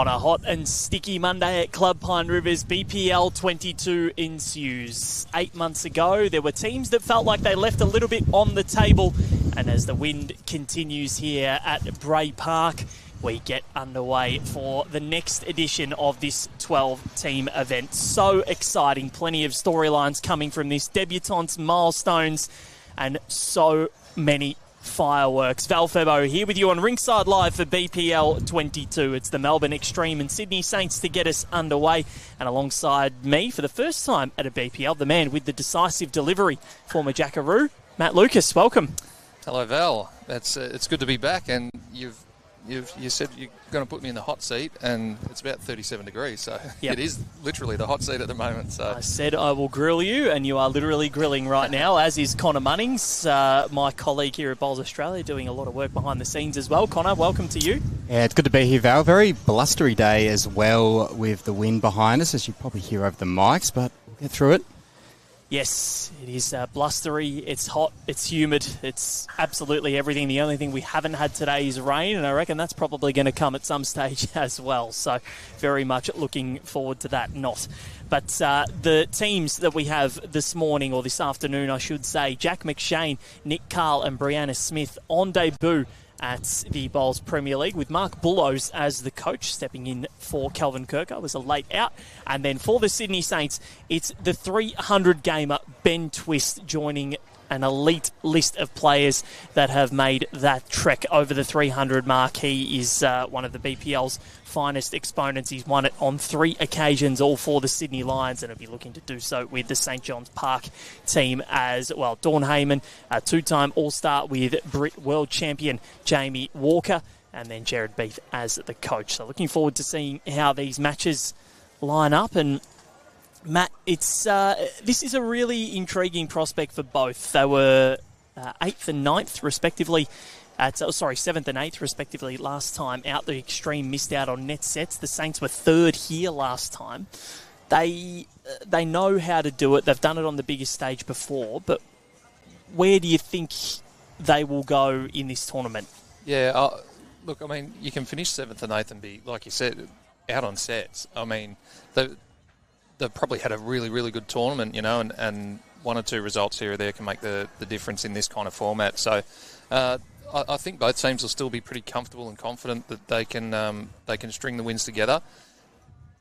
On a hot and sticky Monday at Club Pine Rivers, BPL22 ensues. 8 months ago, there were teams that felt like they left a little bit on the table. And as the wind continues here at Bray Park, we get underway for the next edition of this 12-team event. So exciting. Plenty of storylines coming from this. Debutantes, milestones, and so many fireworks. Val Febo here with you on Rinkside Live for BPL22. It's the Melbourne Extreme and Sydney Saints to get us underway. And alongside me for the first time at a BPL, the man with the decisive delivery, former Jackaroo, Matt Lucas. Welcome. Hello, Val. It's good to be back, and you said you're going to put me in the hot seat, and it's about 37 degrees, so It is literally the hot seat at the moment. So I said I will grill you, and you are literally grilling right now, as is Connor Munnings, my colleague here at Bowls Australia, doing a lot of work behind the scenes as well. Connor, welcome to you. Yeah, it's good to be here, Val. Very blustery day as well with the wind behind us, as you probably hear over the mics, but we'll get through it. Yes, it is blustery, it's hot, it's humid, it's absolutely everything. The only thing we haven't had today is rain, and I reckon that's probably going to come at some stage as well. So very much looking forward to that not. But the teams that we have this morning, or this afternoon I should say, Jack McShane, Nick Carl and Brianna Smith on debut at the Bowls Premier League, with Mark Bullows as the coach, stepping in for Calvin Kirker. Was a late out. And then for the Sydney Saints, it's the 300-gamer Ben Twist joining an elite list of players that have made that trek over the 300 mark. He is one of the BPL's finest exponents. He's won it on 3 occasions, all for the Sydney Lions, and he'll be looking to do so with the St John's Park team as well. Dawn Heyman, a 2-time All-Star with Brit World Champion Jamie Walker, and then Jared Beath as the coach. So looking forward to seeing how these matches line up. And Matt, it's this is a really intriguing prospect for both. They were 8th and 9th, respectively. 7th and 8th, respectively, last time out. The Extreme missed out on net sets. The Saints were 3rd here last time. They know how to do it. They've done it on the biggest stage before. But where do you think they will go in this tournament? Yeah, look, I mean, you can finish 7th and 8th and be, like you said, out on sets. I mean, they've probably had a really, really good tournament, you know, and 1 or 2 results here or there can make the difference in this kind of format. So I think both teams will still be pretty comfortable and confident that they can string the wins together.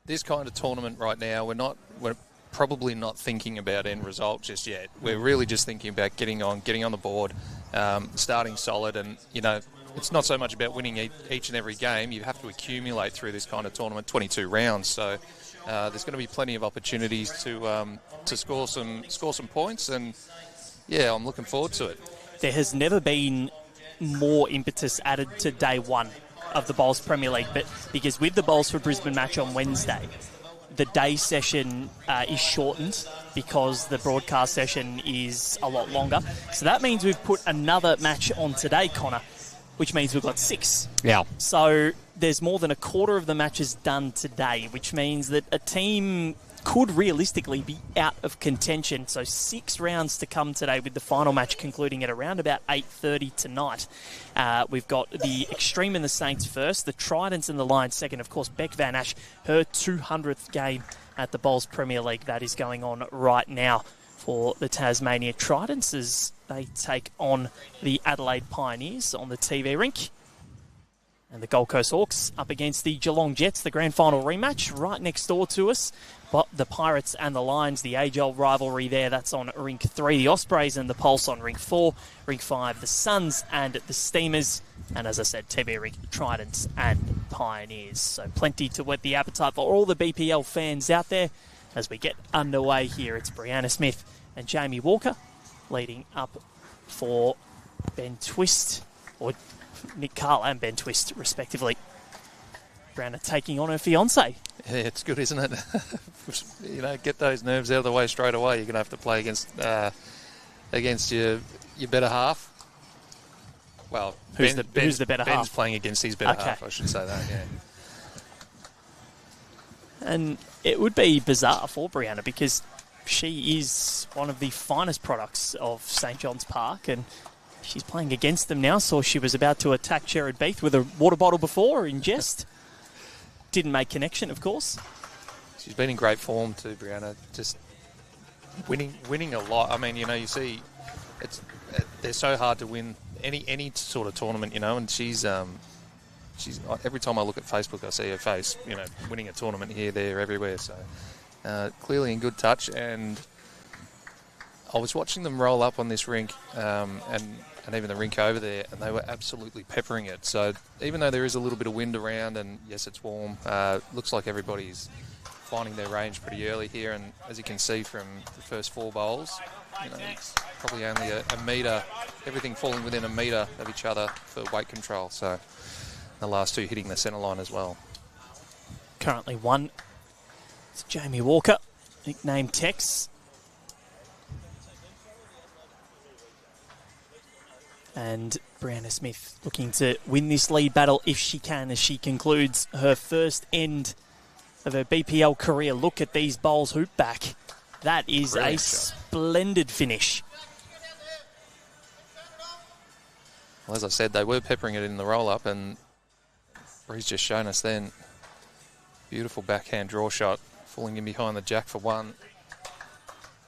This kind of tournament right now, we're probably not thinking about end result just yet. We're really just thinking about getting on the board, starting solid, and you know, it's not so much about winning each and every game. You have to accumulate through this kind of tournament, 22 rounds. So there's going to be plenty of opportunities to score some points, and yeah, I'm looking forward to it. There has never been more impetus added to day 1 of the Bowls Premier League, but because with the Bowls for Brisbane match on Wednesday, the day session is shortened because the broadcast session is a lot longer. So that means we've put another match on today, Connor, which means we've got 6. Yeah. So there's more than a quarter of the matches done today, which means that a team could realistically be out of contention. So 6 rounds to come today, with the final match concluding at around about 8:30 tonight. We've got the Extreme and the Saints first, the Tridents and the Lions second. Of course, Beck Van Ash, her 200th game at the Bowls Premier League. That is going on right now for the Tasmania Tridents as they take on the Adelaide Pioneers on the TV rink. And the Gold Coast Hawks up against the Geelong Jets, the grand final rematch right next door to us. But the Pirates and the Lions, the age-old rivalry there, that's on Rink 3. The Ospreys and the Pulse on Rink 4. Rink 5, the Suns and the Steamers. And as I said, TV Rink, Tridents and Pioneers. So plenty to whet the appetite for all the BPL fans out there as we get underway here. It's Brianna Smith and Jamie Walker leading up for Ben Twist, or Nick Carl and Ben Twist, respectively. Brianna taking on her fiancé. Yeah, it's good, isn't it? You know, get those nerves out of the way straight away. You're going to have to play against your better half. Well, who's the better half? Ben's playing against his better half, I should say that, yeah. And it would be bizarre for Brianna because she is one of the finest products of St John's Park, and she's playing against them now. So she was about to attack Jared Beath with a water bottle before in jest. didn't make connection, of course. She's been in great form too, Brianna. Just winning a lot. I mean, you know, you see, they're so hard to win any sort of tournament, you know. And she's every time I look at Facebook, I see her face, you know, winning a tournament here, there, everywhere. So clearly in good touch. And I was watching them roll up on this rink, and even the rink over there, and they were absolutely peppering it. So even though there is a little bit of wind around, and yes, it's warm, looks like everybody's finding their range pretty early here. And as you can see from the first 4 bowls, you know, probably only a metre, everything falling within a metre of each other for weight control. So the last 2 hitting the centre line as well. Currently one. It's Jamie Walker, nicknamed Tex. And Brianna Smith looking to win this lead battle if she can, as she concludes her first end of her BPL career. Look at these bowls hoop back. That is a splendid finish. Well, as I said, they were peppering it in the roll-up, and Bree's just shown us then. Beautiful backhand draw shot, falling in behind the jack for 1.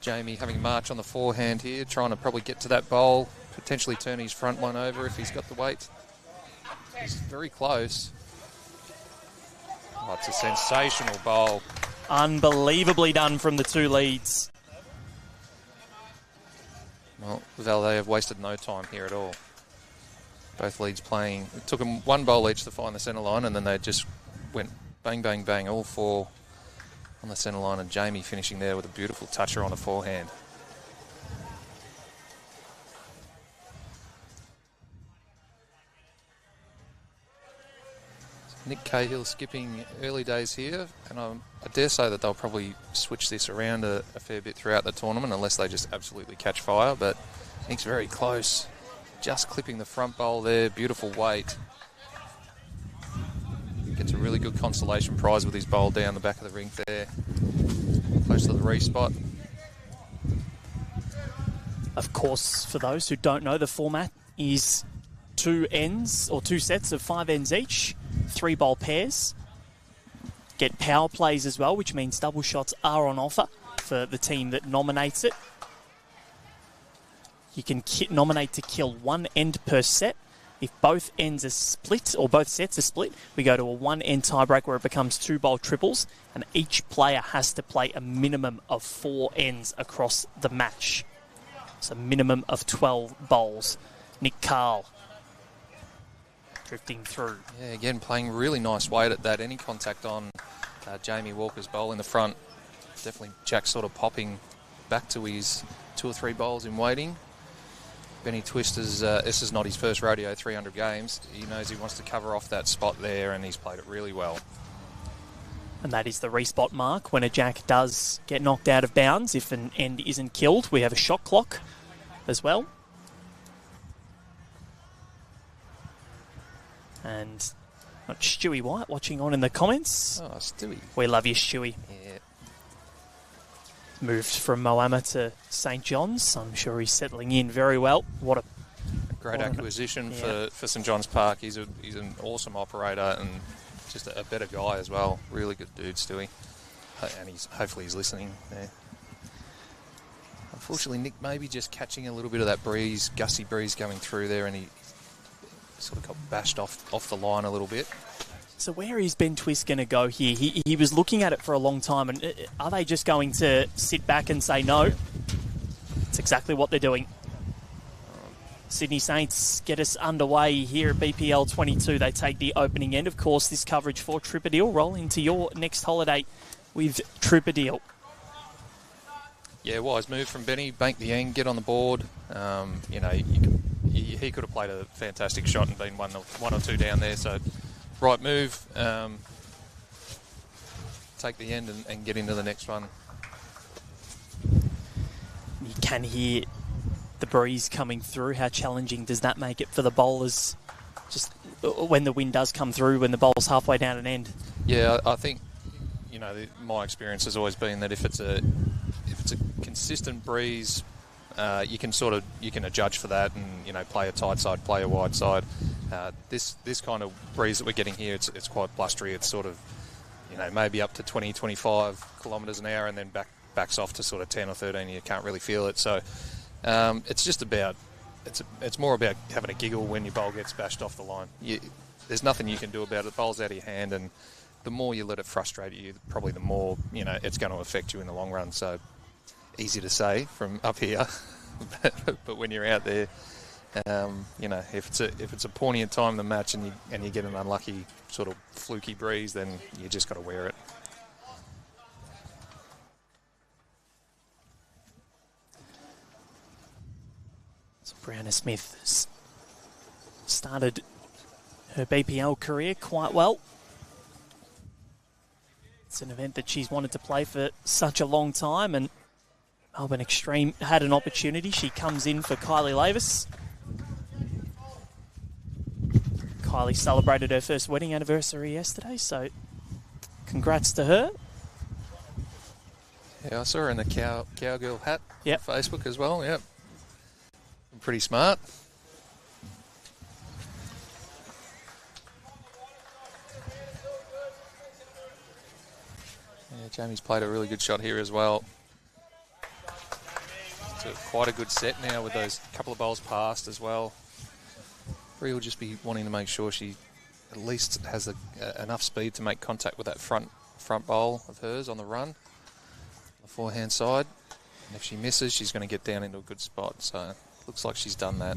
Jamie having March on the forehand here, trying to probably get to that bowl, potentially turn his front one over if he's got the weight. He's very close. Oh, it's a sensational bowl. Unbelievably done from the 2 leads. Well, Valdez have wasted no time here at all. Both leads playing. It took them 1 bowl each to find the centre line, and then they just went bang, bang, bang, all 4 on the centre line, and Jamie finishing there with a beautiful toucher on the forehand. Nick Cahill skipping early days here, and I dare say that they'll probably switch this around a fair bit throughout the tournament unless they just absolutely catch fire, but Nick's very close. Just clipping the front bowl there, beautiful weight. Gets a really good consolation prize with his bowl down the back of the rink there, close to the re-spot. Of course, for those who don't know, the format is 2 ends, or 2 sets of 5 ends each. 3 bowl pairs. Get power plays as well, which means double shots are on offer for the team that nominates it. You can nominate to kill 1 end per set. If both ends are split, or both sets are split, we go to a 1-end tiebreak where it becomes 2 bowl triples, and each player has to play a minimum of 4 ends across the match. So minimum of 12 bowls. Nick Carl drifting through. Yeah, again, playing really nice weight at that. Any contact on Jamie Walker's bowl in the front. Definitely Jack sort of popping back to his 2 or 3 bowls in waiting. Benny Twist this is not his first rodeo, 300 games. He knows he wants to cover off that spot there, and he's played it really well. And that is the respot mark. When a jack does get knocked out of bounds, if an end isn't killed, we have a shot clock as well. And got Stewie White watching on in the comments. Oh, Stewie. We love you, Stewie. Yeah. Moved from Moama to St John's. I'm sure he's settling in very well. What a great acquisition for St John's Park. He's an awesome operator and just a better guy as well. Really good dude, Stewie. And hopefully he's listening there. Unfortunately, Nick maybe just catching a little bit of that breeze, gusty breeze coming through there, and he sort of got bashed off the line a little bit. So where is Ben Twist going to go here? He was looking at it for a long time, and are they just going to sit back and say no? It's exactly what they're doing. Sydney Saints get us underway here at BPL22. They take the opening end. Of course, this coverage for Trooper roll into your next holiday with Trooper. Yeah, wise move from Benny. Bank the end, get on the board. You know, he could have played a fantastic shot and been one or two down there. So, right move. Take the end and get into the next one. You can hear the breeze coming through. How challenging does that make it for the bowlers? Just when the wind does come through, when the bowl's halfway down an end. Yeah, I think, you know, my experience has always been that if it's a consistent breeze, you can adjudge for that and, you know, play a tight side, play a wide side. This kind of breeze that we're getting here, it's quite blustery. It's sort of maybe up to 20, 25 kilometres an hour, and then backs off to sort of 10 or 13. You can't really feel it. So it's just about it's more about having a giggle when your bowl gets bashed off the line. There's nothing you can do about it. The bowl's out of your hand, and the more you let it frustrate you, probably the more it's going to affect you in the long run. So easy to say from up here, but when you're out there, if it's a poignant time in the match and you get an unlucky sort of fluky breeze, then you just got to wear it. So Brianna Smith started her BPL career quite well. It's an event that she's wanted to play for such a long time, and Melbourne Extreme had an opportunity. She comes in for Kylie Lavis. Kylie celebrated her first wedding anniversary yesterday, so congrats to her. Yeah, I saw her in the cowgirl hat on Facebook as well. Yep, pretty smart. Yeah, Jamie's played a really good shot here as well. It's quite a good set now with those couple of bowls passed as well. Bree will just be wanting to make sure she at least has enough speed to make contact with that front bowl of hers on the run, the forehand side. And if she misses, she's going to get down into a good spot. So looks like she's done that.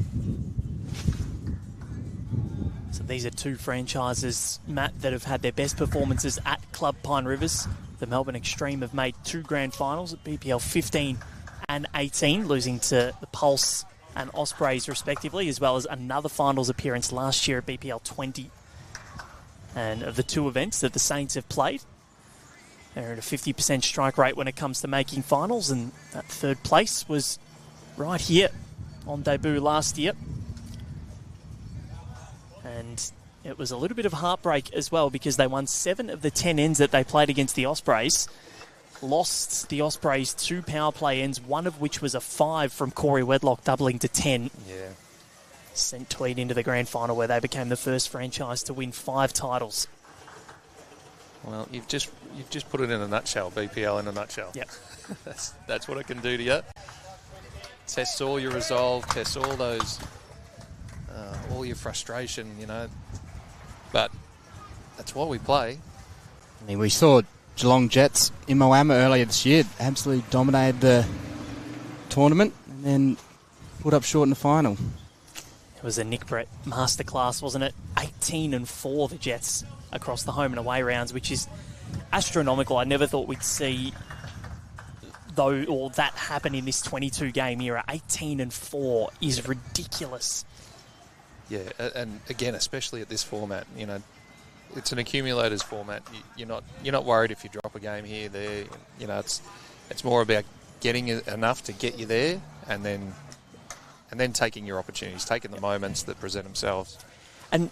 So these are two franchises, Matt, that have had their best performances at Club Pine Rivers. The Melbourne Extreme have made two grand finals at BPL 15 and 18, losing to the Pulse and Ospreys respectively, as well as another finals appearance last year at BPL 20. And of the two events that the Saints have played, they're at a 50% strike rate when it comes to making finals, and that third place was right here on debut last year. And it was a little bit of heartbreak as well, because they won 7 of the 10 ends that they played against the Ospreys. Lost the Ospreys 2 power play ends, one of which was a 5 from Corey Wedlock, doubling to 10. Yeah. Sent Tweed into the grand final, where they became the first franchise to win 5 titles. Well, you've just put it in a nutshell, BPL in a nutshell. Yep. that's what it can do to you. Tests all your resolve, tests all those, all your frustration, But that's why we play. I mean, we saw Geelong Jets in Moama earlier this year, absolutely dominated the tournament and then put up short in the final. It was a Nick Brett masterclass, wasn't it? 18-4 the Jets across the home and away rounds, which is astronomical. I never thought we'd see that happen in this 22-game era. 18-4 is ridiculous. Yeah, and again, especially at this format, it's an accumulators format. You're not worried if you drop a game here, there. It's more about getting enough to get you there, and then taking your opportunities, taking the moments that present themselves. And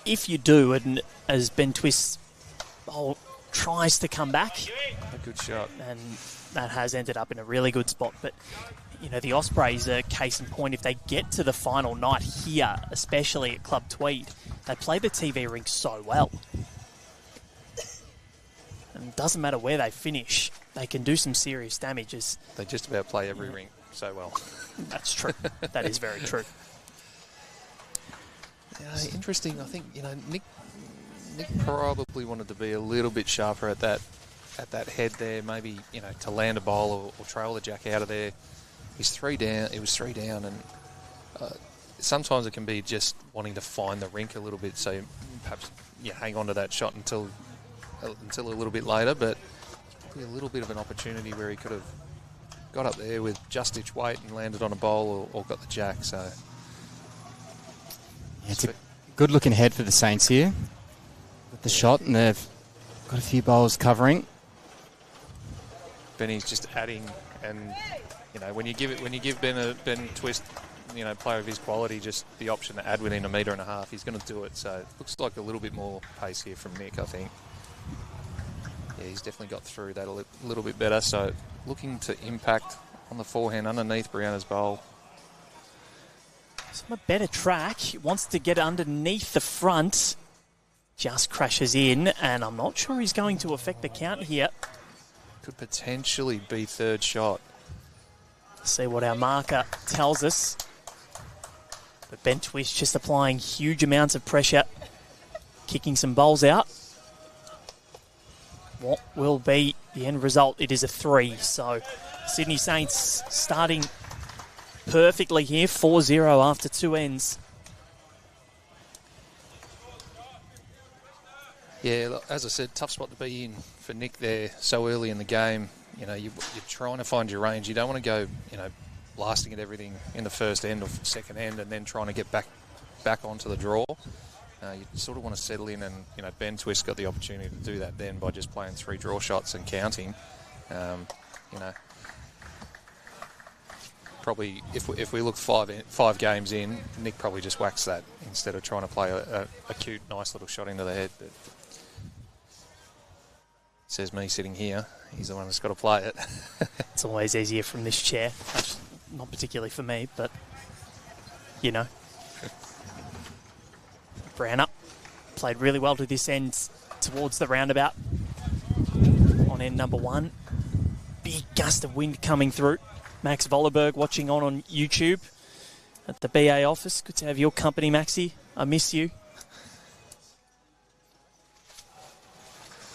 if you do, and as Ben Twist tries to come back, a good shot, and that has ended up in a really good spot. But the Ospreys are case in point. If they get to the final night here, especially at Club Tweed, they play the TV rink so well. And it doesn't matter where they finish, they can do some serious damages. They just about play every rink so well. That's true. That is very true. Interesting. I think Nick probably wanted to be a little bit sharper at that head there. Maybe to land a bowl or trail the jack out of there. He's 3 down. It was 3 down, and sometimes it can be just wanting to find the rink a little bit. So perhaps you hang on to that shot until a little bit later. But probably a little bit of an opportunity where he could have got up there with just each weight and landed on a bowl or got the jack. So it's a good looking head for the Saints here with the shot, and they've got a few bowls covering. Benny's just adding, and when you give Ben Twist, player of his quality, just the option to add within 1.5 meters, he's going to do it. So it looks like a little bit more pace here from Nick, I think. Yeah, he's definitely got through that a little bit better. So looking to impact on the forehand underneath Brianna's bowl. Some a better track. Wants to get underneath the front. just crashes in, and I'm not sure he's going to affect the count here. Could potentially be third shot. See what our marker tells us. But Ben Twist just applying huge amounts of pressure, kicking some bowls out. What will be the end result? It is a 3. So Sydney Saints starting perfectly here, 4-0 after 2 ends. Yeah, look, as I said, tough spot to be in for Nick there so early in the game. You know, you're trying to find your range. You don't want to go, blasting at everything in the first end or second end and then trying to get back onto the draw. You sort of want to settle in, and Ben Twist got the opportunity to do that then by just playing 3 draw shots and counting. Probably if we look 5 games in, Nick probably just whacks that instead of trying to play a cute, nice little shot into the head. But says me sitting here, he's the one that's got to play it. It's always easier from this chair. Actually, not particularly for me, but Brown up. Played really well to this end towards the roundabout on end number 1. Big gust of wind coming through. Max Vollerberg watching on YouTube at the BA office. Good to have your company, Maxie. I miss you.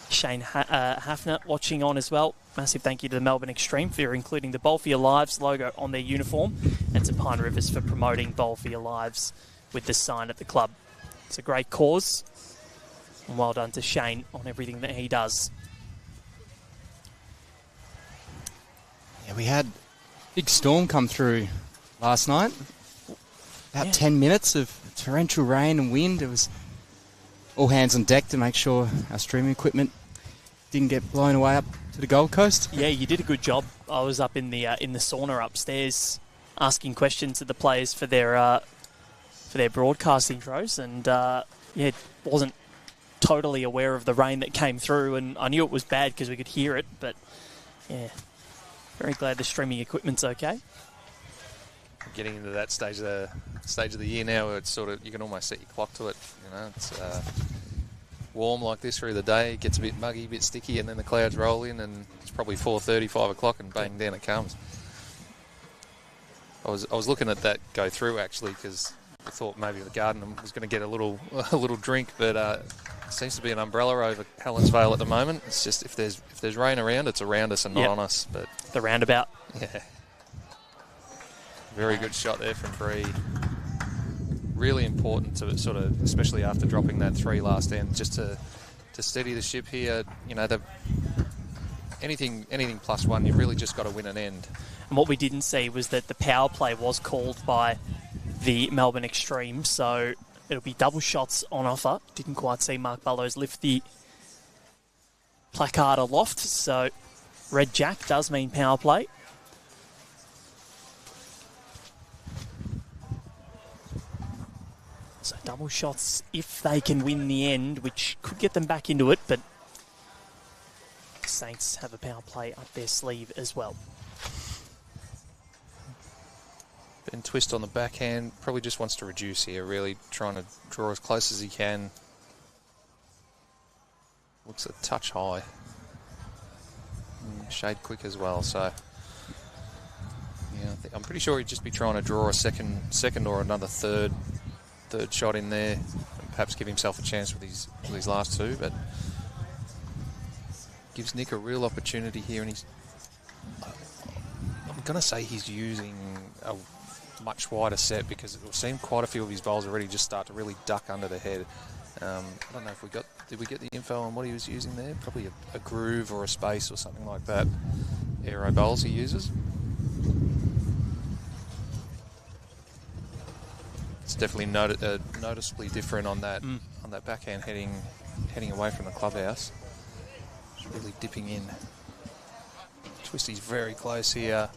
Shane Hafner watching on as well. Massive thank you to the Melbourne Extreme for including the Bowl for Your Lives logo on their uniform, and to Pine Rivers for promoting Bowl for Your Lives with the sign at the club. It's a great cause, and well done to Shane on everything that he does. Yeah, we had a big storm come through last night. About 10 minutes of torrential rain and wind. It was all hands on deck to make sure our streaming equipment didn't get blown away up to the Gold Coast. Yeah, you did a good job. I was up in the sauna upstairs asking questions to the players for their broadcast intros, and wasn't totally aware of the rain that came through, and I knew it was bad because we could hear it, but yeah, very glad the streaming equipment's okay. Getting into that stage of the year now where it's sort of, you can almost set your clock to it. It's warm like this through the day, it gets a bit muggy, a bit sticky, and then the clouds roll in, and it's probably 4:30, 5 o'clock, and bang, down it comes. I was looking at that go through actually, because I thought maybe the garden was going to get a little drink, but it seems to be an umbrella over Helensvale at the moment. It's just if there's rain around, it's around us and not on us. But the roundabout. Yeah. Very good shot there from Bree. Really important to sort of, especially after dropping that 3 last end, just to steady the ship here. Anything +1, you've really just got to win an end. And what we didn't see was that the power play was called by the Melbourne Extreme, so it'll be double shots on offer. Didn't quite see Mark Bellows lift the placard aloft, so red jack does mean power play. So double shots if they can win the end, which could get them back into it, but Saints have a power play up their sleeve as well. Ben Twist on the backhand, probably just wants to reduce here, really trying to draw as close as he can. Looks a touch high. Shade quick as well, so yeah, I'm pretty sure he'd just be trying to draw a second or another third shot in there, and perhaps give himself a chance with these last 2, but gives Nick a real opportunity here, and I'm going to say he's using a much wider set, because it will seem quite a few of his bowls already just start to really duck under the head. I don't know if did we get the info on what he was using there? Probably a groove or a space or something like that. Aero bowls he uses. It's definitely noticeably different on that backhand heading away from the clubhouse. Just really dipping in. Twisty's very close here.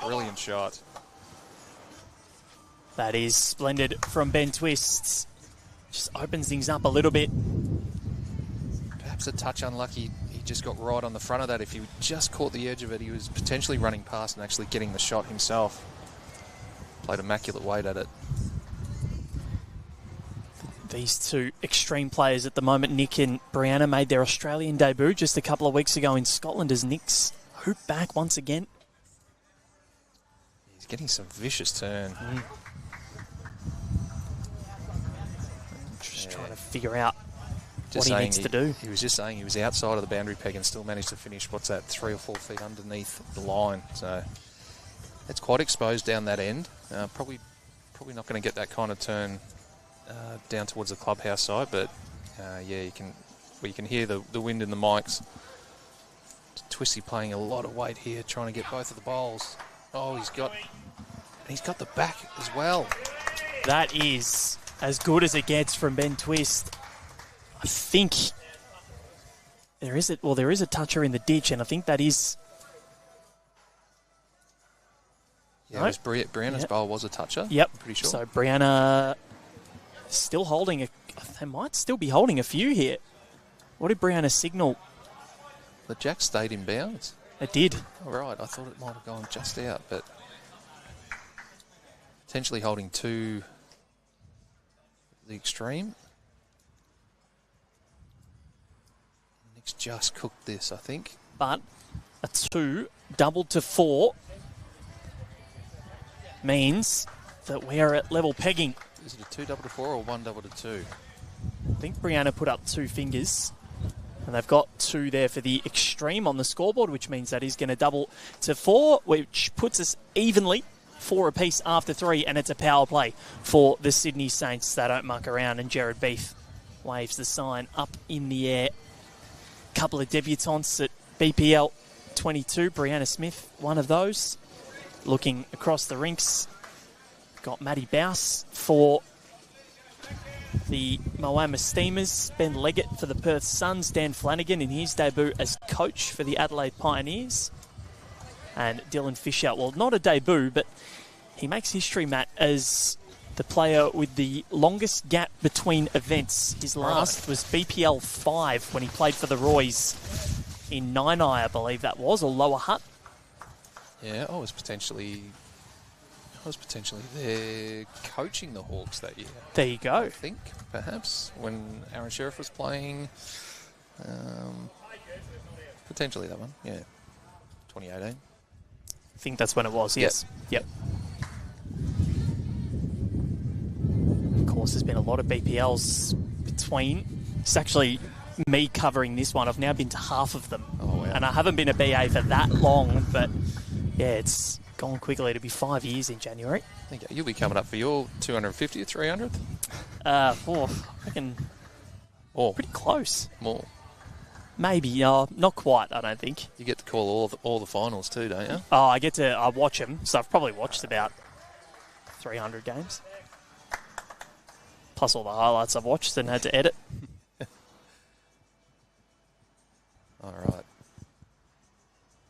Brilliant shot. That is splendid from Ben Twist. Just opens things up a little bit. Perhaps a touch unlucky. He just got right on the front of that. If he just caught the edge of it, he was potentially running past and actually getting the shot himself. Played immaculate weight at it. These two extreme players at the moment, Nick and Brianna, made their Australian debut just a couple of weeks ago in Scotland as Nick's hoop back once again. He's getting some vicious turn. Just trying to figure out what he needs to do. He was just saying he was outside of the boundary peg and still managed to finish, 3 or 4 feet underneath the line. So it's quite exposed down that end. Probably not going to get that kind of turn down towards the clubhouse side, but yeah, you can hear the wind in the mics. Twisty playing a lot of weight here, trying to get both of the bowls. Oh, he's got the back as well. That is as good as it gets from Ben Twist. I think there is a toucher in the ditch, and I think that is. Yeah, it was Brianna's bowl was a toucher. Yep, I'm pretty sure. So Brianna still holding they might still be holding a few here. What did Brianna signal? The jack stayed in bounds. It did. All right, I thought it might have gone just out, but potentially holding to the extreme. Nick's just cooked this, I think. But a 2 doubled to 4 means that we're at level pegging. Is it a 2 double to 4 or 1 double to 2? I think Brianna put up 2 fingers. And they've got 2 there for the extreme on the scoreboard, which means that he's going to double to 4, which puts us evenly 4 apiece after 3, and it's a power play for the Sydney Saints. They don't muck around, and Jared Beef waves the sign up in the air. Couple of debutantes at BPL22. Brianna Smith, one of those. Looking across the rinks, got Maddie Bouse for the Moama Steamers, Ben Leggett for the Perth Suns, Dan Flanagan in his debut as coach for the Adelaide Pioneers, and Dylan Fisher, well, not a debut, but he makes history, Matt, as the player with the longest gap between events. His last was BPL 5 when he played for the Roys in Nine Eye, I believe that was, or Lower Hutt. Yeah, I was potentially there coaching the Hawks that year. There you go. I think, perhaps, when Aaron Sheriff was playing. Potentially that one, yeah. 2018. I think that's when it was, yes. Yep. Of course, there's been a lot of BPLs between. It's actually me covering this one. I've now been to half of them. Oh, wow. And I haven't been a BA for that long, but yeah, it's gone quickly. It'll be 5 years in January. I think you'll be coming up for your 250th, 300th? I reckon pretty close. More. Maybe, not quite, I don't think. You get to call all the finals too, don't you? Oh, I watch them, so I've probably watched about 300 games. Plus all the highlights I've watched and had to edit. All right.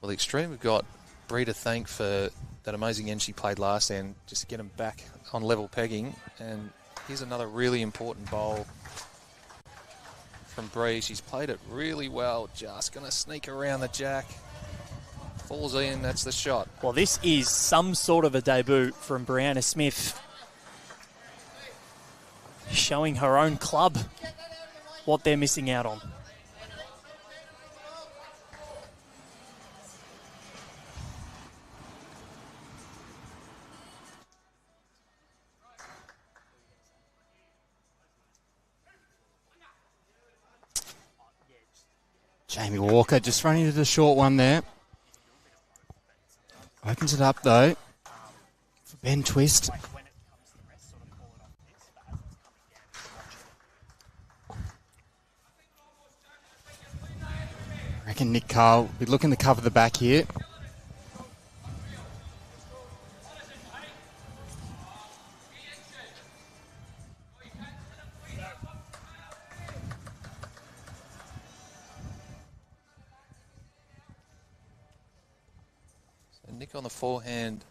Well, the extreme, we've got Bree to thank for that amazing end she played last and just to get him back on level pegging. And here's another really important bowl from Bree. She's played it really well. Just going to sneak around the jack. Falls in, that's the shot. Well, this is some sort of a debut from Brianna Smith. Showing her own club what they're missing out on. Jamie Walker just running to the short one there. Opens it up though for Ben Twist. I reckon Nick Carl will be looking to cover the back here. Nick on the forehand,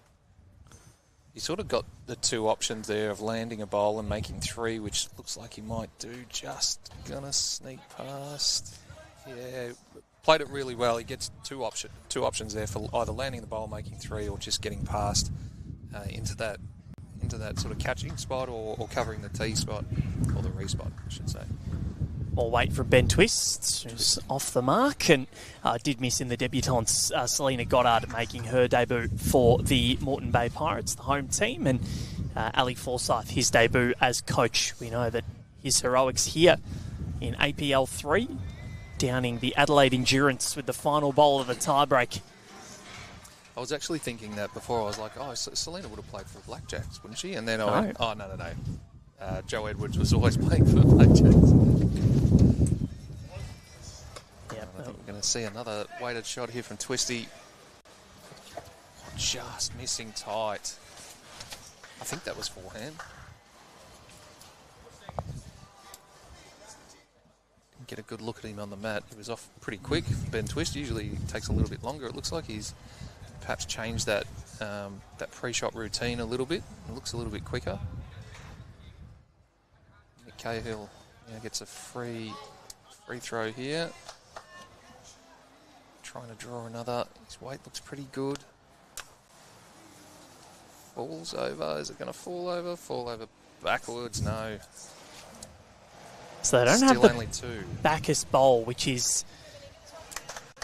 he sort of got the 2 options there of landing a bowl and making 3, which looks like he might do. Just gonna sneak past. Yeah, played it really well. He gets two options there for either landing the bowl, making 3, or just getting past into that into that sort of catching spot or covering the tee spot, or the re-spot, I should say. More weight from Ben Twist, who's off the mark, and did miss in the debutantes, Selena Goddard making her debut for the Moreton Bay Pirates, the home team, and Ali Forsyth, his debut as coach. We know that his heroics here in APL 3, downing the Adelaide Endurance with the final bowl of the tiebreak. I was actually thinking that before. I was like, oh, Selena would have played for the Blackjacks, wouldn't she? And then I went, oh, no. Joe Edwards was always playing for the Blackjacks. Yep. I think we're going to see another weighted shot here from Twisty. Just missing tight. I think that was forehand. Didn't get a good look at him on the mat. He was off pretty quick. Ben Twist usually takes a little bit longer. It looks like he's perhaps changed that that pre-shot routine a little bit. It looks a little bit quicker. Nick Cahill gets a free throw here. Trying to draw another. His weight looks pretty good. Falls over. Is it going to fall over? Fall over backwards? No. So they don't Still have the only two. Bacchus bowl, which is...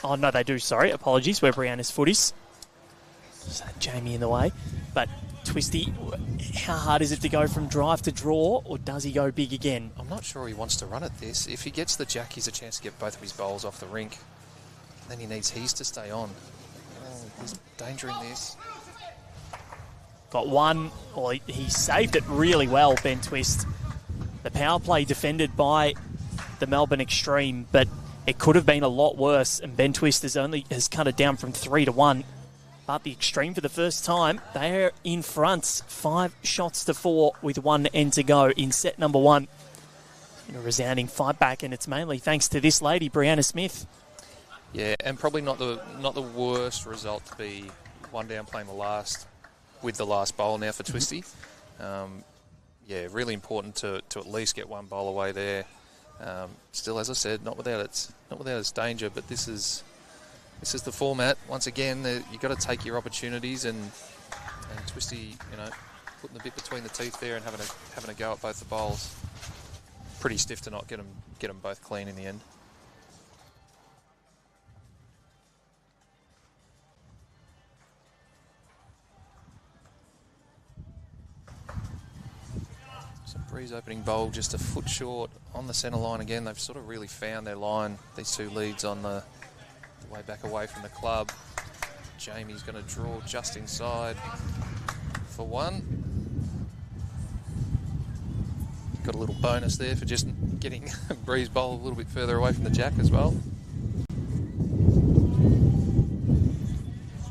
Oh, no, they do. Sorry. Apologies. We're Brianna's footies. So Jamie in the way. But Twisty, how hard is it to go from drive to draw, or does he go big again? I'm not sure he wants to run at this. If he gets the jack, he's a chance to get both of his bowls off the rink. Then he needs his to stay on. Oh, there's danger in this. Got one. Well, he saved it really well, Ben Twist. The power play defended by the Melbourne Extreme, but it could have been a lot worse, and Ben Twist has cut it down from 3-1. But the Extreme, for the first time, they're in front, 5 shots to 4 with 1 end to go in set number 1. In a resounding fight back, and it's mainly thanks to this lady, Brianna Smith. Yeah, and probably not the worst result to be 1 down playing with the last bowl now for Twisty. Yeah, really important to at least get 1 bowl away there. Still, as I said, not without its danger, but this is the format. Once again, you've got to take your opportunities, and Twisty, putting the bit between the teeth there and having a go at both the bowls. Pretty stiff to not get them both clean in the end. So Breeze opening bowl just a foot short on the centre line again. They've sort of really found their line, these two leads on the way back away from the club. Jamie's going to draw just inside for 1. Got a little bonus there for just getting Breeze bowl a little bit further away from the jack as well.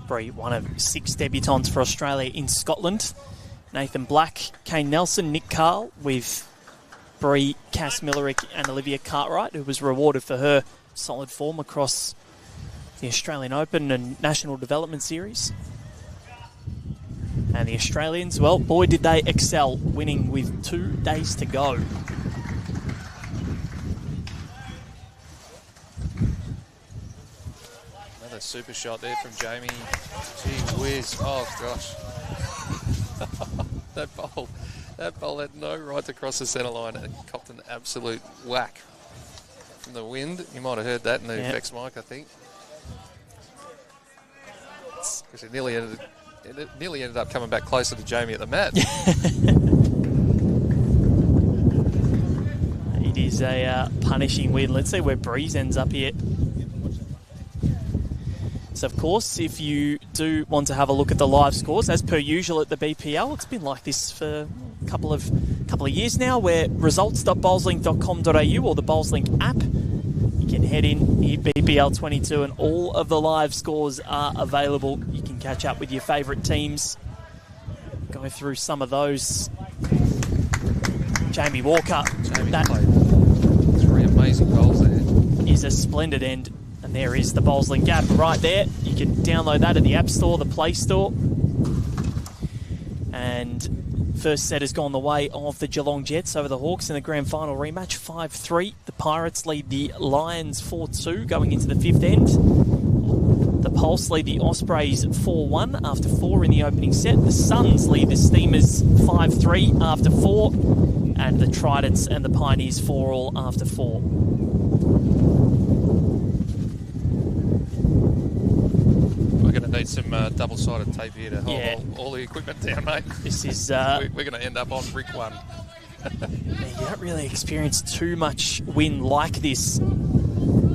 Bree, one of 6 debutants for Australia in Scotland. Nathan Black, Kane Nelson, Nick Carl, with Bree, Cass Millerick and Olivia Cartwright, who was rewarded for her solid form across the Australian Open and National Development Series. And the Australians, well, boy, did they excel, winning with 2 days to go. Another super shot there from Jamie. Gee whiz. Oh, gosh. That bowl had no right to cross the centre line and copped an absolute whack from the wind. You might have heard that in the effects mic, I think. Because it nearly ended up coming back closer to Jamie at the mat. It is a punishing win. Let's see where Breeze ends up here. So, of course, if you do want to have a look at the live scores, as per usual at the BPL, it's been like this for a couple of years now, where results.bowlslink.com.au or the BowlsLink app, you can head in here, BPL22, and all of the live scores are available. You can catch up with your favourite teams, go through some of those. Jamie Walker, Jamie played 3 amazing goals there. Is a splendid end. And there is the BowlsLink app right there. You can download that at the App Store, the Play Store. And first set has gone the way of the Geelong Jets over the Hawks in the grand final rematch, 5-3. The Pirates lead the Lions 4-2 going into the 5th end. The Pulse lead the Ospreys 4-1 after 4 in the opening set. The Suns lead the Steamers 5-3 after 4. And the Tridents and the Pioneers 4-all after 4. We're going to need some double-sided tape here to hold all the equipment down, mate. This is... we're going to end up on brick 1. You don't really experience too much wind like this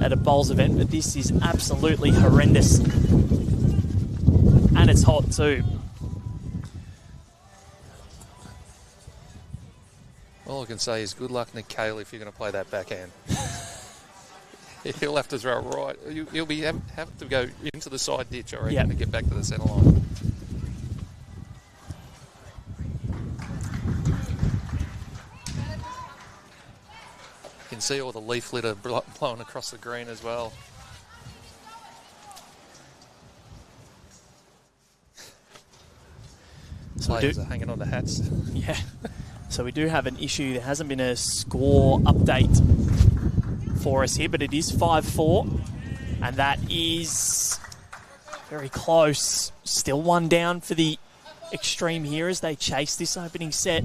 at a bowls event, but this is absolutely horrendous. And it's hot too. All I can say is good luck, Nick Cale, if you're going to play that backhand. He'll have to throw it right. He'll be have to go into the side ditch, I reckon, to get back to the centre line. You can see all the leaf litter blowing across the green as well. Players are hanging on the hats. Yeah. So we do have an issue. There hasn't been a score update for us here, but it is 5-4. And that is very close. Still one down for the Extreme here as they chase this opening set.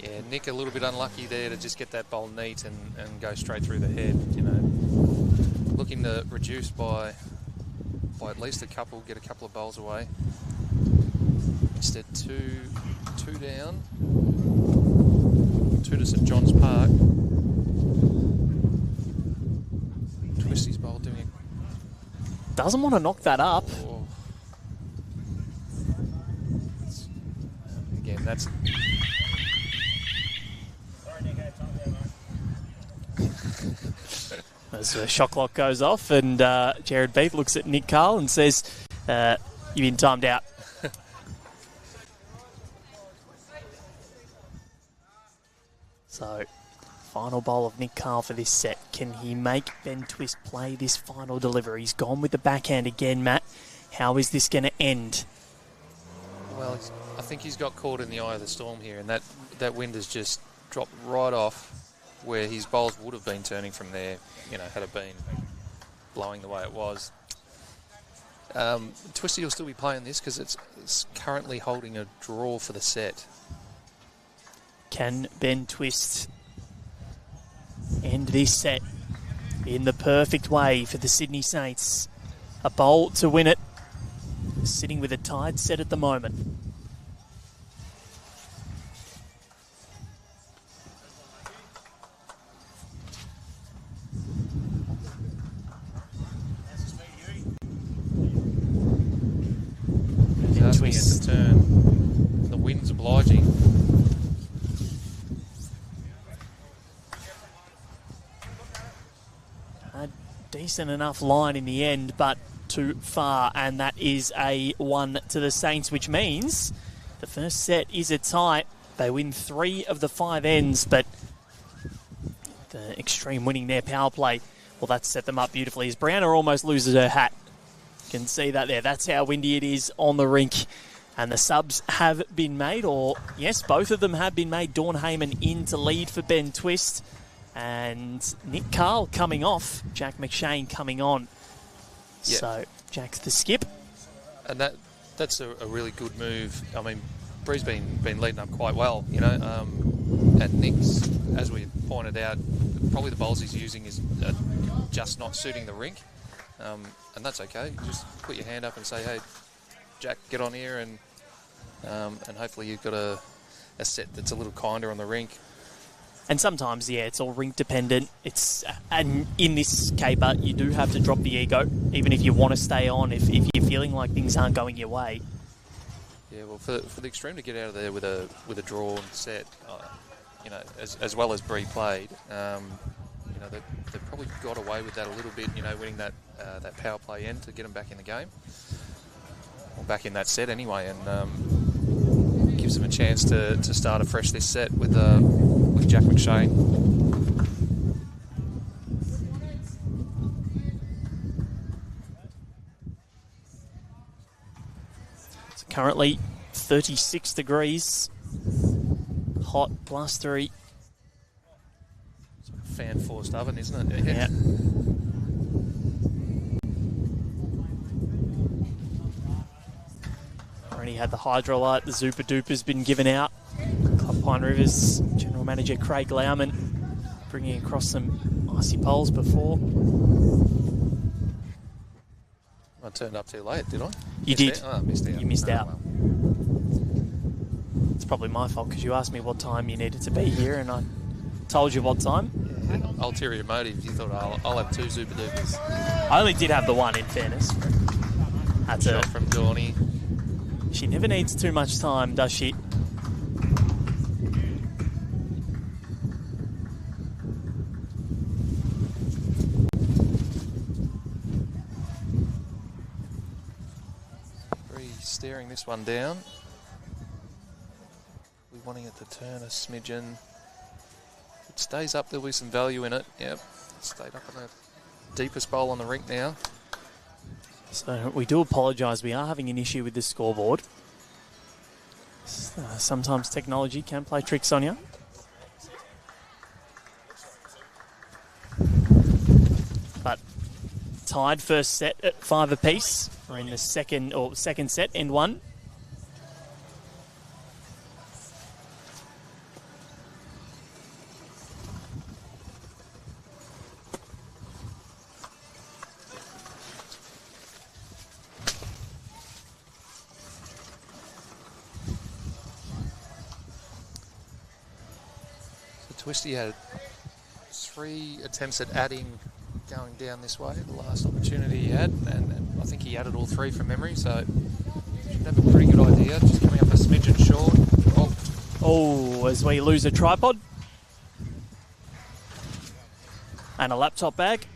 Yeah, Nick a little bit unlucky there to just get that bowl neat and go straight through the head, you know. Looking to reduce by at least a couple, get a couple of bowls away. Instead, two down. 2 to St John's Park. Twisty's bowl doing it. Doesn't want to knock that up. Oh. Again, that's... As the shot clock goes off and Jared Beath looks at Nick Carl and says, you've been timed out. So, final bowl of Nick Carl for this set. Can he make Ben Twist play this final delivery? He's gone with the backhand again, Matt. How is this going to end? Well, I think he's got caught in the eye of the storm here, and that wind has just dropped right off where his bowls would have been turning from there, you know, had it been blowing the way it was. Twisty will still be playing this because it's currently holding a draw for the set. Can Ben Twist end this set in the perfect way for the Sydney Saints? A bowl to win it, sitting with a tied set at the moment. Twist to turn. The wind's obliging. A decent enough line in the end, but too far, and that is a 1 to the Saints, which means the first set is a tie. They win 3 of the 5 ends, but the Extreme winning their power play, well, that set them up beautifully as Browner almost loses her hat. You can see that there. That's how windy it is on the rink. And the subs have been made, or yes, both of them have been made. Dawn Heyman in to lead for Ben Twist. And Nick Carl coming off, Jack McShane coming on. Yep. So Jack's the skip. And that's a really good move. I mean, Bree's been leading up quite well, you know. And Nick's, as we pointed out, probably the bowls he's using is just not suiting the rink. And that's okay. You just put your hand up and say, hey, Jack, get on here, and hopefully you've got a set that's a little kinder on the rink. And sometimes, yeah, it's all rink dependent. And in this caper, you do have to drop the ego, even if you want to stay on, if you're feeling like things aren't going your way. Yeah, well, for the Extreme to get out of there with a drawn set, you know, as well as Bree played, you know, they've probably got away with that a little bit, you know, winning that power play end to get them back in the game. Or back in that set anyway, and gives them a chance to start afresh this set with Jack McShane. It's currently 36 degrees hot, +3. It's like a fan-forced oven, isn't it? Yeah. Already had the Hydrolite, the Super Duper's been given out. Club Pine Rivers General Manager Craig Lauman bringing across some icy poles before. I turned up too late, did I? You did. Oh, missed out. You missed out. Well. It's probably my fault because you asked me what time you needed to be here and I told you what time. Yeah, ulterior motive. You thought, I'll have 2 Super Dupers. I only did have the one, in fairness. That's Shot it. from Dawny. She never needs too much time, does she? Staring this one down. We're wanting it to turn a smidgen. If it stays up, there'll be some value in it. Yep, stayed up in the deepest bowl on the rink now. So we do apologise. We are having an issue with this scoreboard. Sometimes technology can play tricks on you. But tied first set at 5 apiece. We're in the second set, end 1. So Twisty had 3 attempts at adding going down this way, the last opportunity he had, and I think he added all 3 from memory, so should have a pretty good idea. Just coming up a smidgen short. Oh, as we lose a tripod and a laptop bag.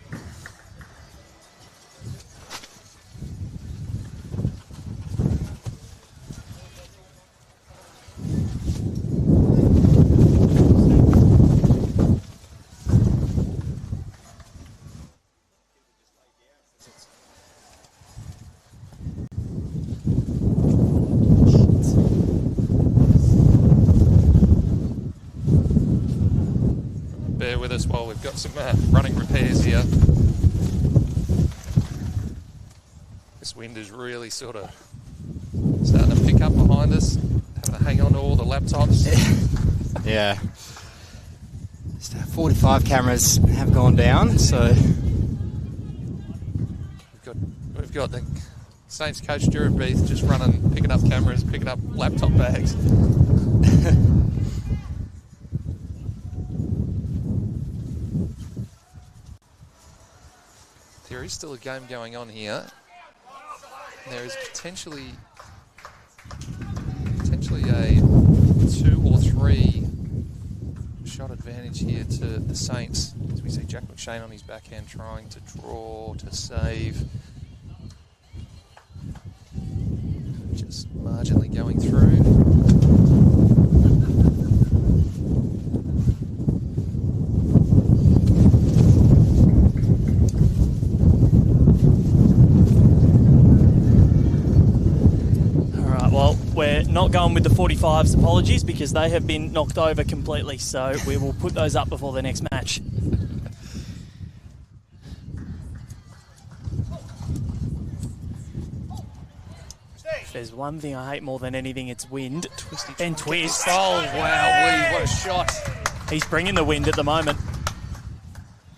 Bear with us while we've got some running repairs here. This wind is really sort of starting to pick up behind us, having to hang on to all the laptops. Yeah. Just 45 cameras have gone down, so We've got the Saints coach Stuart Beath just running, picking up cameras, picking up laptop bags. There is still a game going on here. There is potentially a 2 or 3 shot advantage here to the Saints. As we see Jack McShane on his backhand trying to draw, to save. Just marginally going through. We're not going with the 45s, apologies, because they have been knocked over completely, so we will put those up before the next match. If there's one thing I hate more than anything, it's wind. And twist. Oh, wow, what a shot. He's bringing the wind at the moment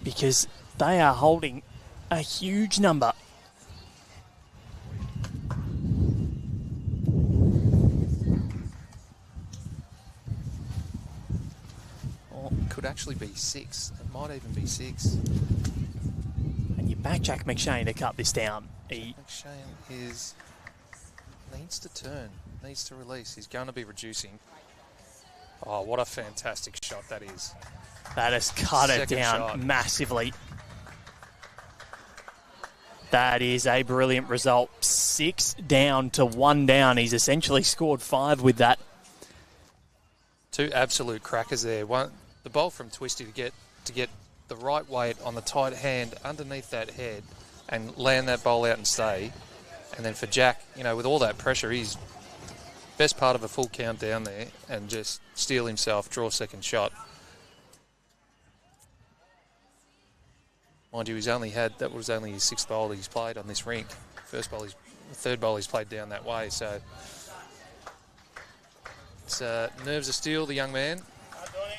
because they are holding a huge number. Could actually be 6. It might even be 6. And you back Jack McShane to cut this down. McShane needs to turn, needs to release. He's going to be reducing. Oh, what a fantastic shot that is. That has cut it Second down shot. massively. That is a brilliant result. 6 down to 1 down. He's essentially scored 5 with that. 2 absolute crackers there. One, the bowl from Twisty to get the right weight on the tight hand underneath that head and land that bowl out and stay. And then for Jack, with all that pressure, he's best part of a full count down there and just steal himself, draw second shot. Mind you, that was only his 6th bowl he's played on this rink. Third bowl he's played down that way, so it's nerves of steel, the young man.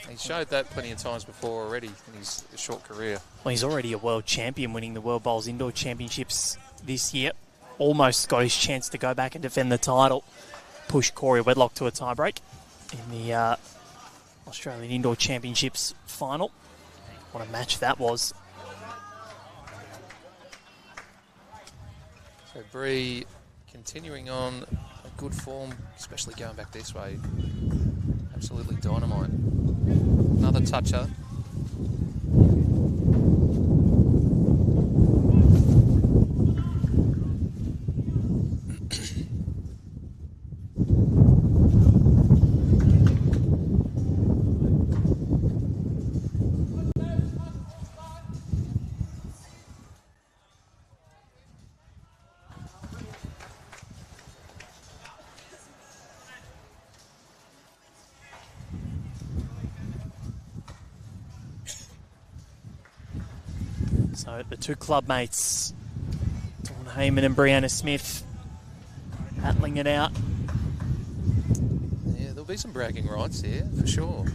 He showed that plenty of times before already in his short career. Well, he's already a world champion, winning the World Bowls Indoor Championships this year. Almost got his chance to go back and defend the title. Push Corey Wedlock to a tiebreak in the Australian Indoor Championships final. What a match that was. So Bree continuing on a good form, especially going back this way. Absolutely dynamite. Another toucher. So the two club mates, Dawn Heyman and Brianna Smith, battling it out. Yeah, there'll be some bragging rights here, for sure.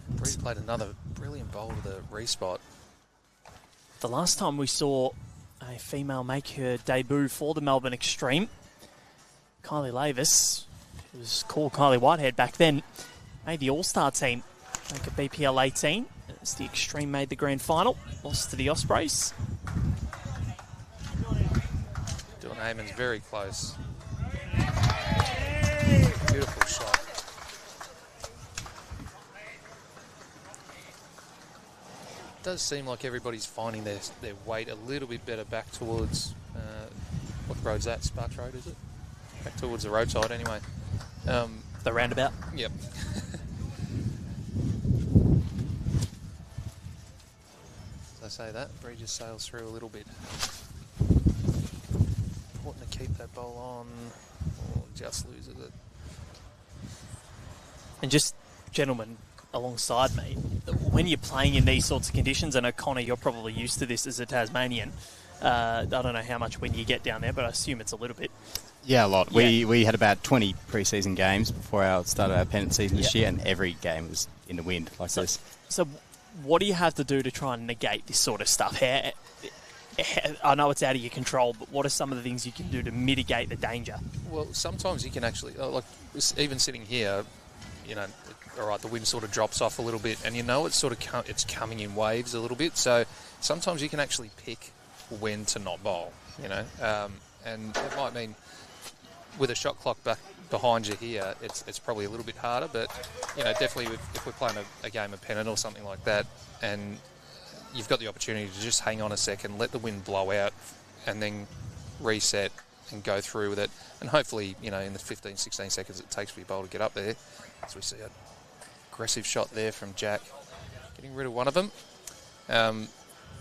Bree played another brilliant bowl to the respot. The last time we saw a female make her debut for the Melbourne Extreme, Kylie Lavis, who was called Kylie Whitehead back then, made the All-Star team, like a BPL18. As the Extreme made the grand final, lost to the Ospreys. Dawn Heyman's very close. Beautiful shot. It does seem like everybody's finding their weight a little bit better back towards, what road's that? Sparks Road, is it? Back towards the roadside anyway. The roundabout. Yep. As I say that, Bree just sails through a little bit. Important to keep that bowl on, or just loses it. And just, gentlemen, alongside me, when you're playing in these sorts of conditions, and O'Connor, you're probably used to this as a Tasmanian. I don't know how much when you get down there, but I assume it's a little bit. Yeah, a lot. Yeah. We had about 20 pre-season games before our started our pennant season this year, and every game was in the wind like this. So what do you have to do to try and negate this sort of stuff? I know it's out of your control, but what are some of the things you can do to mitigate the danger? Well, sometimes you can actually, like even sitting here, you know, all right, the wind sort of drops off a little bit, and you know it's sort of it's coming in waves a little bit. So sometimes you can actually pick when to not bowl, you know, and it might mean with a shot clock back behind you here, it's probably a little bit harder, but you know, definitely if we're playing a game of pennant or something like that, and you've got the opportunity to just hang on a second, let the wind blow out, and then reset and go through with it, and hopefully, you know, in the 15, 16 seconds it takes for your bowl to get up there, as we see an aggressive shot there from Jack, getting rid of one of them.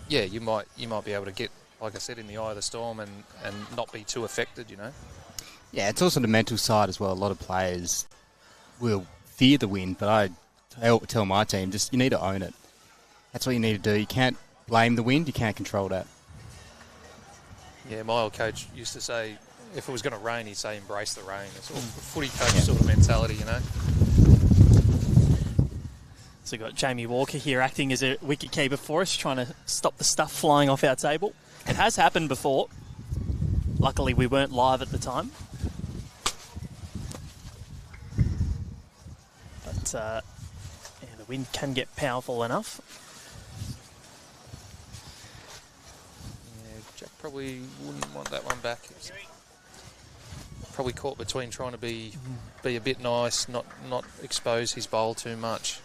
Yeah, you might be able to get, like I said, in the eye of the storm and not be too affected, you know. Yeah, it's also the mental side as well. A lot of players will fear the wind, but I tell my team, just you need to own it. That's what you need to do. You can't blame the wind, you can't control that. Yeah, my old coach used to say, if it was going to rain, he'd say embrace the rain. It's all footy coach sort of mentality, you know. So we've got Jamie Walker here acting as a wicket keeper for us, trying to stop the stuff flying off our table. It has happened before. Luckily, we weren't live at the time. But yeah, the wind can get powerful enough. Yeah, Jack probably wouldn't want that one back. It's probably caught between trying to be a bit nice, not expose his bowl too much.